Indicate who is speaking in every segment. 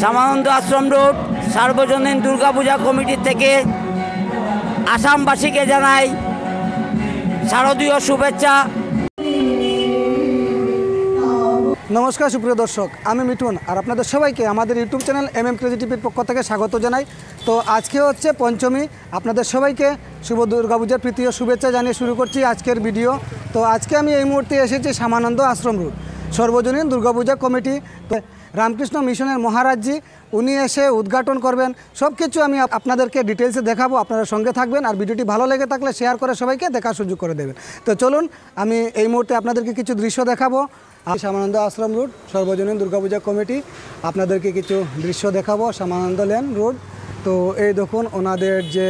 Speaker 1: শ্যামানন্দ আশ্রম road সার্বজনীন দুর্গাপূজা কমিটির থেকে আসামবাসীকে জানাই শারদীয় শুভেচ্ছা।
Speaker 2: নমস্কার সুপ্রিয় দর্শক, আমি মিঠুন আর আপনাদের সবাইকে আমাদের ইউটিউব চ্যানেল ক্রেজি টিভির পক্ষ থেকে স্বাগত জানাই। তো আজকে হচ্ছে পঞ্চমী, আপনাদের সবাইকে শুভ দুর্গাপূজার প্রীতি ও শুভেচ্ছা জানিয়ে শুরু করছি আজকের ভিডিও। তো আজকে আমি এই মুহূর্তে এসেছি শ্যামানন্দ আশ্রম রোড সর্বজনীন দুর্গাপূজা কমিটি। তো রামকৃষ্ণ মিশনের মহারাজজি উনি এসে উদ্ঘাটন করবেন, সব কিছু আমি আপনাদেরকে ডিটেলসে দেখাবো, আপনারা সঙ্গে থাকবেন। আর ভিডিওটি ভালো লেগে থাকলে শেয়ার করে সবাইকে দেখার সুযোগ করে দেবেন। তো চলুন আমি এই মুহূর্তে আপনাদেরকে কিছু দৃশ্য দেখাবো। শ্যামানন্দ আশ্রম রোড সর্বজনীন দুর্গাপূজা কমিটি আপনাদেরকে কিছু দৃশ্য দেখাবো। শ্যামানন্দ লেন রোড, তো এই দেখুন ওনাদের যে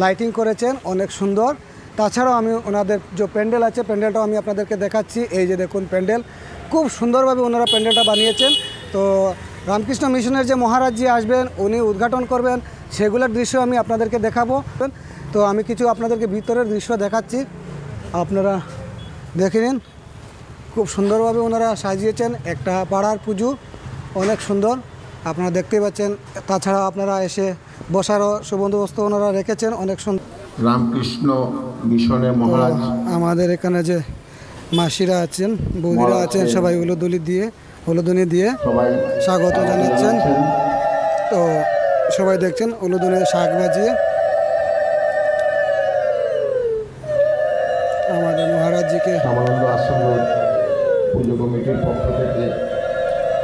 Speaker 2: লাইটিং করেছেন অনেক সুন্দর। তাছাড়াও আমি ওনাদের যে প্যান্ডেল আছে প্যান্ডেলটাও আমি আপনাদেরকে দেখাচ্ছি। এই যে দেখুন প্যান্ডেল, খুব সুন্দরভাবে ওনারা প্যান্ডেলটা বানিয়েছেন। তো রামকৃষ্ণ মিশনের যে মহারাজজি আসবেন উনি উদ্ঘাটন করবেন, সেগুলোর দৃশ্য আমি আপনাদেরকে দেখাবো। তো আমি কিছু আপনাদেরকে ভিতরের দৃশ্য দেখাচ্ছি, আপনারা দেখে নিন। খুব সুন্দরভাবে ওনারা সাজিয়েছেন, একটা পাড়ার পুজো, অনেক সুন্দর আপনারা দেখতেই পাচ্ছেন। তাছাড়া আপনারা এসে বসারও সুবন্দোবস্ত ওনারা রেখেছেন, অনেক সুন্দর।
Speaker 3: রামকৃষ্ণ মিশনের মহারাজ
Speaker 2: আমাদের এখানে যে মাসিরা আছেন, বৌদিরা আছেন, সবাই উলুদুনি দিয়ে স্বাগত জানাচ্ছেন। তো সবাই দেখছেন উলুদুনি শাক বাজিয়ে আমাদের মহারাজজিকে
Speaker 3: শ্যামানন্দ আশ্রম রোড পুজো কমিটির পক্ষ থেকে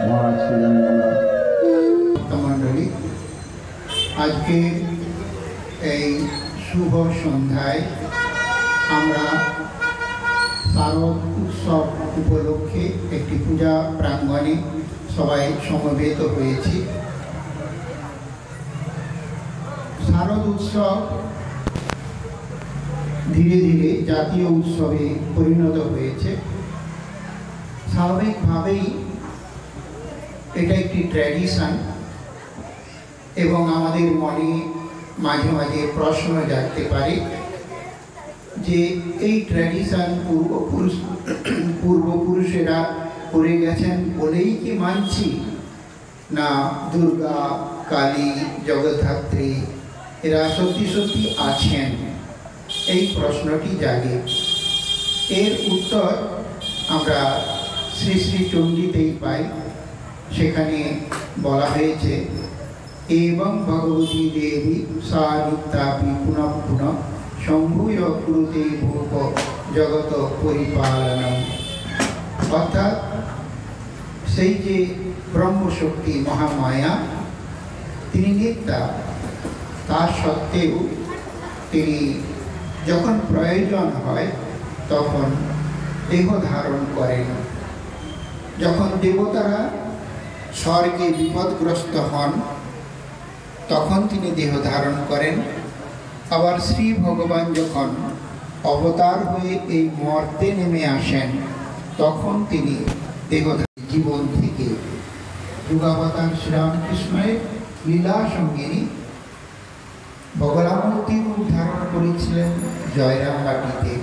Speaker 3: মহারাজকে জানাই
Speaker 4: মণ্ডলী, আজকে এই শুভ সন্ধ্যায় আমরা শারদ উৎসব উপলক্ষে একটি পূজা প্রাঙ্গণে সবাই সমবেত হয়েছি। শারদ উৎসব ধীরে ধীরে জাতীয় উৎসবে পরিণত হয়েছে। স্বাভাবিকভাবেই এটা একটি ট্র্যাডিশন এবং আমাদের মনে মাঝে মাঝে প্রশ্ন জাগতে পারে যে এই ট্র্যাডিশন পূর্বপুরুষেরা করে গেছেন বলেই কি মানছি, না দুর্গা, কালী, জগদ্ধাত্রী এরা সত্যি সত্যি আছেন, এই প্রশ্নটি জাগে। এর উত্তর আমরা শ্রী শ্রী চণ্ডীতেই পাই। সেখানে বলা হয়েছে, এবং ভগবতী দেবী সা নিত্যাপি পুনঃ পুনঃ শম্ভুয় কুরুতে ভূপ জগত পরিপালনম। অর্থাৎ সেই যে ব্রহ্মশক্তি মহামায়া তিনি নিত্যা, তা সত্ত্বেও তিনি যখন প্রয়োজন হয় তখন দেহ ধারণ করেন। যখন দেবতারা স্বর্গে বিপদগ্রস্ত হন তখন তিনি দেহ ধারণ করেন। আবার শ্রী ভগবান যখন অবতার হয়ে এই মর্তে নেমে আসেন তখন তিনি দেহ জীবন থেকে যুগাবতার শ্রীরামকৃষ্ণের লীলা সঙ্গিনী বগলামূর্তি রূপ ধারণ করেছিলেন জয়রাম বাটিতে।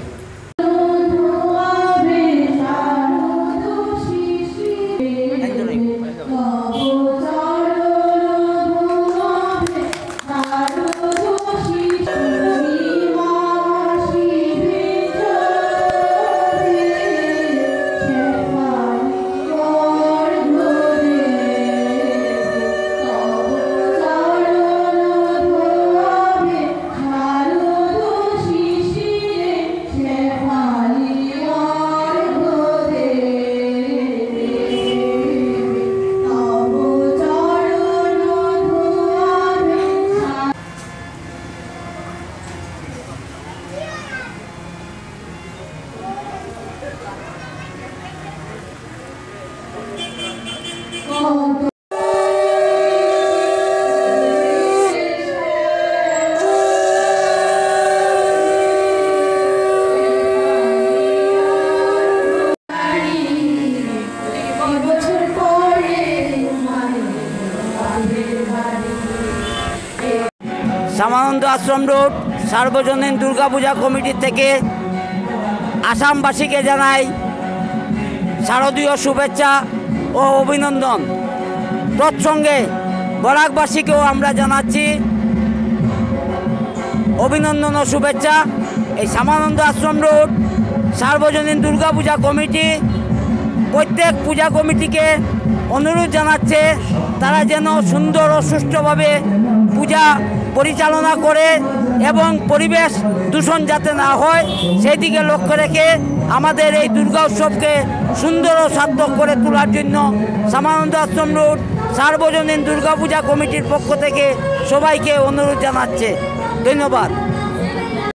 Speaker 1: শ্যামানন্দ আশ্রম রোড সার্বজনীন দুর্গাপূজা কমিটির থেকে আসামবাসীকে জানাই শারদীয় শুভেচ্ছা ও অভিনন্দন। তৎসঙ্গে বরাকবাসীকেও আমরা জানাচ্ছি অভিনন্দন ও শুভেচ্ছা। এই শ্যামানন্দ আশ্রম রোড সার্বজনীন দুর্গাপূজা কমিটি প্রত্যেক পূজা কমিটিকে অনুরোধ জানাচ্ছে তারা যেন সুন্দর ও সুষ্ঠুভাবে পূজা পরিচালনা করে এবং পরিবেশ দূষণ যাতে না হয় সেই দিকে লক্ষ্য রেখে আমাদের এই দুর্গা উৎসবকে সুন্দর ও সার্থক করে তোলার জন্য শ্যামানন্দ আশ্রম রোড সার্বজনীন দুর্গাপূজা কমিটির পক্ষ থেকে সবাইকে অনুরোধ জানাচ্ছে। ধন্যবাদ।